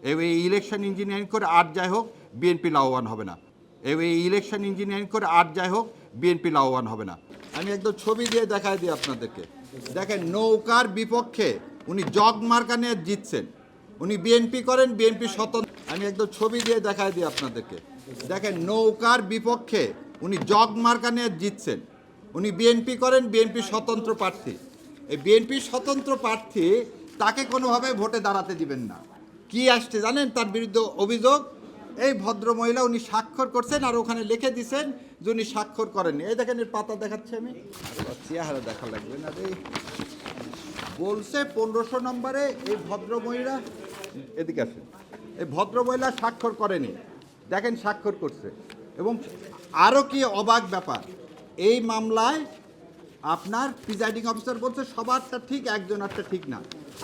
এই election engineering করে আর যাই হোক বিএনপি লাভবান হবে না। এই ইলেকশন ইঞ্জিনিয়ারিং করে আর যাই হোক বিএনপি লাভবান হবে না। আমি একদম ছবি দিয়ে দেখাই দিই আপনাদেরকে। দেখেন, নৌকার বিপক্ষে উনি জগ মার্কা নিয়ে জিতছেন। উনি বিএনপি করেন, বিএনপি স্বতন্ত্র। আমি একদম ছবি দিয়ে দেখাই দিই আপনাদেরকে। দেখেন, নৌকার বিপক্ষে উনি জগ মার্কা নিয়ে জিতছেন। উনি বিএনপি করেন, বিএনপি স্বতন্ত্র প্রার্থী। এই বিএনপি স্বতন্ত্র প্রার্থী তাকে কোনোভাবে ভোটে দাঁড়াতে দিবেন না। কি আসছে জানেন তার বিরুদ্ধে অভিযোগ? এই ভদ্র মহিলা উনি স্বাক্ষর করছেন আর ওখানে লিখে দিছেন যে উনি স্বাক্ষর করেননি। এই দেখেন, এর পাতা দেখাচ্ছি আমি। চেহারা দেখা লাগবে না রে। বলছে 1500 নম্বরে এই ভদ্র মহিলা, এদিকে আসেন, এই ভদ্র মহিলা স্বাক্ষর করেনি। দেখেন স্বাক্ষর করছে। এবং আরও কি অবাক ব্যাপার, এই মামলায় আপনার প্রিজাইডিং অফিসার বলছে সবারটা ঠিক, একজনেরটা ঠিক না।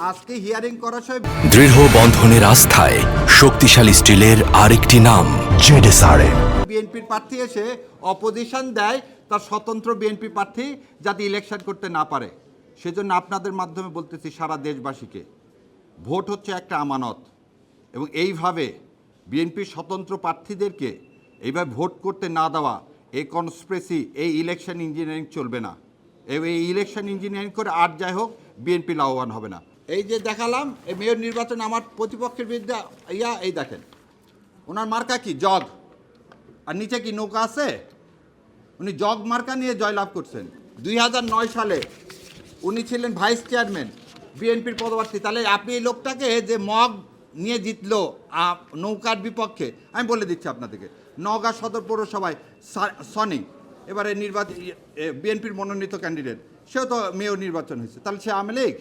আজকে হিয়ারিং করার সময় দৃঢ় বন্ধনের আস্থায় শক্তিশালী স্টিলের আরেকটি নাম জেডএসআরএম। বিএনপির প্রার্থী এসে অপোজিশন দেয় তার স্বতন্ত্র বিএনপি প্রার্থী যাতে ইলেকশন করতে না পারে। সেজন্য আপনাদের মাধ্যমে বলতেছি সারা দেশবাসীকে, ভোট হচ্ছে একটা আমানত, এবং এইভাবে বিএনপির স্বতন্ত্র প্রার্থীদেরকে এইভাবে ভোট করতে না দেওয়া, এই কনস্পিরেসি, এই ইলেকশন ইঞ্জিনিয়ারিং চলবে না। এই ইলেকশন ইঞ্জিনিয়ারিং করে আর যাই হোক বিএনপি লাভবান হবে না। এই যে দেখালাম, এই মেয়র নির্বাচন আমার প্রতিপক্ষের বিরুদ্ধে এই দেখেন, ওনার মার্কা কি? জগ। আর নিচে কি নৌকা আছে? উনি জগ মার্কা নিয়ে জয়লাভ করছেন। 2009 সালে উনি ছিলেন ভাইস চেয়ারম্যান, বিএনপির পদপ্রার্থী। তাহলে আপনি এই লোকটাকে যে মগ নিয়ে জিতলো নৌকার বিপক্ষে, আমি বলে দিচ্ছি আপনাদেরকে, নওগাঁ সদর পৌরসভায় সনি এবারে নির্বাচন, বিএনপির মনোনীত ক্যান্ডিডেট, সেও তো মেয়র নির্বাচন হয়েছে। তাহলে সে আওয়ামী লীগ?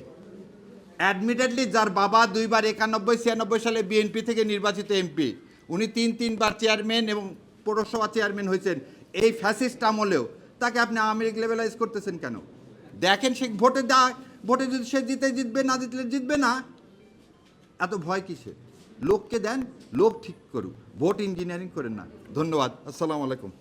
অ্যাডমিটেডলি যার বাবা 2 বার 91-96 সালে বিএনপি থেকে নির্বাচিত এমপি, উনি 3বার চেয়ারম্যান এবং পৌরসভা চেয়ারম্যান হয়েছেন এই ফ্যাসিস্ট আমলেও, তাকে আপনি আওয়ামী লীগ লেভেলাইজ করতেছেন কেন? দেখেন সে ভোটে ভোটে যদি সে জিতবে, না জিতলে জিতবে না। এত ভয় কিসে? লোককে দেন, লোক ঠিক করুক, ভোট ইঞ্জিনিয়ারিং করেন না। ধন্যবাদ। আসসালামু আলাইকুম।